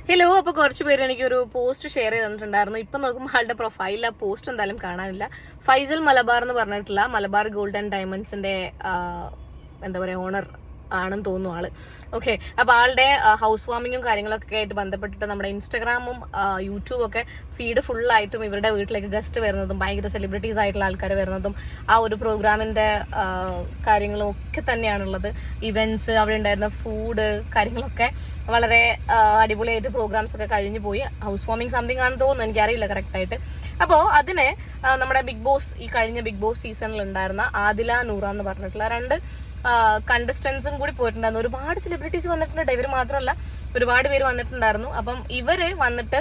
Hello. അപ്പോൾ കുറച്ച് പേര് എനിക്കൊരു പോസ്റ്റ് ഷെയർ ചെയ്തിട്ടുണ്ടായിരുന്നു. ഇപ്പം നോക്കുമ്പോൾ ആളുടെ പ്രൊഫൈലിൽ ആ പോസ്റ്റ് എന്തായാലും കാണാനില്ല. ഫൈസൽ മലബാർ എന്ന് പറഞ്ഞിട്ടുള്ള മലബാർ ഗോൾഡ് ആൻഡ് ഡയമണ്ട്സിന്റെ എന്താ പറയുക ഓണർ ആണെന്ന് തോന്നുന്നു ആള്. ഓക്കെ, അപ്പോൾ ആളുടെ ഹൗസ് വാമിങ്ങും കാര്യങ്ങളൊക്കെ ആയിട്ട് ബന്ധപ്പെട്ടിട്ട് നമ്മുടെ ഇൻസ്റ്റാഗ്രാമും യൂട്യൂബും ഒക്കെ ഫീഡ് ഫുള്ളായിട്ടും ഇവരുടെ വീട്ടിലേക്ക് ഗസ്റ്റ് വരുന്നതും ഭയങ്കര സെലിബ്രിറ്റീസ് ആയിട്ടുള്ള ആൾക്കാർ വരുന്നതും ആ ഒരു പ്രോഗ്രാമിന്റെ കാര്യങ്ങളും ഒക്കെ തന്നെയാണുള്ളത്. ഇവന്റ്സ്, അവിടെ ഉണ്ടായിരുന്ന ഫുഡ് കാര്യങ്ങളൊക്കെ വളരെ അടിപൊളിയായിട്ട് പ്രോഗ്രാംസ് ഒക്കെ കഴിഞ്ഞു പോയി. ഹൗസ് വാമിങ് സംതിങ് ആണെന്ന് തോന്നുന്നു, എനിക്കറിയില്ല കറക്റ്റായിട്ട്. അപ്പോൾ അതിനെ നമ്മുടെ ബിഗ് ബോസ്, ഈ കഴിഞ്ഞ ബിഗ് ബോസ് സീസണിൽ ഉണ്ടായിരുന്ന ആദില നൂറ എന്ന് പറഞ്ഞിട്ടുള്ള രണ്ട് കണ്ടസ്റ്റൻസും കൂടി പോയിട്ടുണ്ടായിരുന്നു. ഒരുപാട് സെലിബ്രിറ്റീസ് വന്നിട്ടുണ്ട്, ഇവർ മാത്രമല്ല ഒരുപാട് പേര് വന്നിട്ടുണ്ടായിരുന്നു. അപ്പം ഇവര് വന്നിട്ട്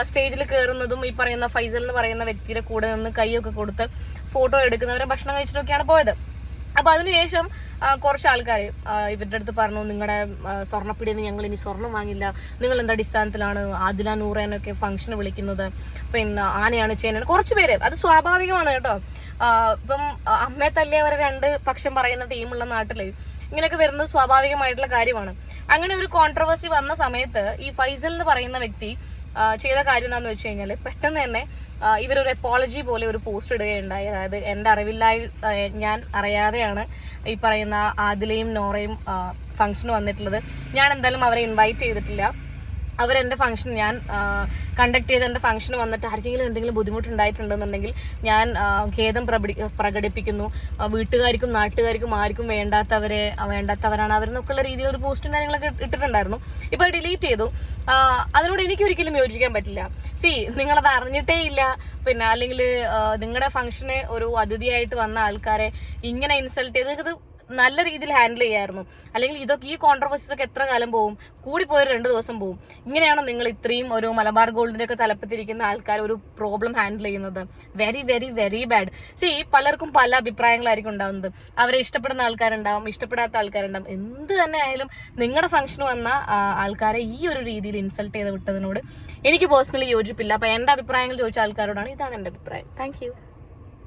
സ്റ്റേജിൽ കയറുന്നതും ഈ പറയുന്ന ഫൈസൽ എന്ന് പറയുന്ന വ്യക്തിയുടെ കൂടെ നിന്ന് കൈയൊക്കെ കൊടുത്ത് ഫോട്ടോ എടുക്കുന്നവരെ ഭക്ഷണം കഴിച്ചിട്ടൊക്കെയാണ് പോയത്. അപ്പൊ അതിനുശേഷം കുറച്ച് ആൾക്കാർ ഇവരുടെ അടുത്ത് പറഞ്ഞു, നിങ്ങളുടെ സ്വർണ്ണപ്പിടിയിൽ നിന്ന് ഞങ്ങൾ ഇനി സ്വർണം വാങ്ങില്ല, നിങ്ങൾ എന്താ അടിസ്ഥാനത്തിലാണ് ആദില നൂറേനൊക്കെ ഫംഗ്ഷന് വിളിക്കുന്നത്, പിന്നെ ആനയാണ് ചേനയാണ്. കുറച്ച് പേര്, അത് സ്വാഭാവികമാണ് കേട്ടോ. ഇപ്പം അമ്മയെ തല്ലിയവരെ രണ്ട് പക്ഷം പറയുന്ന ടീമുള്ള നാട്ടില് ഇങ്ങനെയൊക്കെ വരുന്നത് സ്വാഭാവികമായിട്ടുള്ള കാര്യമാണ്. അങ്ങനെ ഒരു കോൺട്രവേഴ്സി വന്ന സമയത്ത് ഈ ഫൈസൽ എന്ന് പറയുന്ന വ്യക്തി ചെയ്ത കാര്യം എന്താണെന്ന് വെച്ച് കഴിഞ്ഞാൽ പെട്ടെന്ന് തന്നെ ഇവരൊരു എപ്പോളജി പോലെ ഒരു പോസ്റ്റ് ഇടുകയുണ്ടായി. അതായത് എൻ്റെ അറിവില്ലായി ഞാൻ അറിയാതെയാണ് ഈ പറയുന്ന ആദിലയും നോറയും ഫംഗ്ഷന് വന്നിട്ടുള്ളത്. ഞാൻ എന്തായാലും അവരെ ഇൻവൈറ്റ് ചെയ്തിട്ടില്ല. അവരെൻ്റെ ഫംഗ്ഷൻ, ഞാൻ കണ്ടക്ട് ചെയ്ത് എൻ്റെ ഫംഗ്ഷന് വന്നിട്ട് ആർക്കെങ്കിലും എന്തെങ്കിലും ബുദ്ധിമുട്ടുണ്ടായിട്ടുണ്ടെന്നുണ്ടെങ്കിൽ ഞാൻ ഖേദം പ്രകടിപ്പിക്കുന്നു. വീട്ടുകാർക്കും നാട്ടുകാർക്കും ആർക്കും വേണ്ടാത്തവരാണ് അവരെന്നൊക്കെയുള്ള രീതിയിൽ ഒരു പോസ്റ്റും കാര്യങ്ങളൊക്കെ ഇട്ടിട്ടുണ്ടായിരുന്നു. ഇപ്പോൾ ഡിലീറ്റ് ചെയ്തു. അതിനോട് എനിക്കൊരിക്കലും യോജിക്കാൻ പറ്റില്ല. നിങ്ങളത് അറിഞ്ഞിട്ടേ ഇല്ല, പിന്നെ അല്ലെങ്കിൽ നിങ്ങളുടെ ഫംഗ്ഷന് ഒരു അതിഥിയായിട്ട് വന്ന ആൾക്കാരെ ഇങ്ങനെ ഇൻസൾട്ട് ചെയ്ത് നല്ല രീതിയിൽ ഹാൻഡിൽ ചെയ്യായിരുന്നു. അല്ലെങ്കിൽ ഇതൊക്കെ ഈ കോൺട്രവേഴ്സീസ് ഒക്കെ എത്ര കാലം പോകും? കൂടിപ്പോയൊരു 2 ദിവസം പോകും. ഇങ്ങനെയാണോ നിങ്ങൾ ഇത്രയും ഒരു മലബാർ ഗോൾഡിന്റെ ഒക്കെ തലപ്പത്തിരിക്കുന്ന ആൾക്കാർ ഒരു പ്രോബ്ലം ഹാൻഡിൽ ചെയ്യുന്നത്? Very very very bad. പലർക്കും പല അഭിപ്രായങ്ങളായിരിക്കും ഉണ്ടാവുന്നത്. അവരെ ഇഷ്ടപ്പെടുന്ന ആൾക്കാരുണ്ടാവും, ഇഷ്ടപ്പെടാത്ത ആൾക്കാരുണ്ടാവും. എന്ത് തന്നെ ആയാലും നിങ്ങളുടെ ഫംഗ്ഷന് വന്ന ആൾക്കാരെ ഈ ഒരു രീതിയിൽ ഇൻസൾട്ട് ചെയ്ത് വിട്ടതിനോട് എനിക്ക് പേഴ്സണലി യോജിപ്പില്ല. അപ്പൊ എന്റെ അഭിപ്രായങ്ങൾ ചോദിച്ച ആൾക്കാരോടാണ്, ഇതാണ് എന്റെ അഭിപ്രായം. താങ്ക്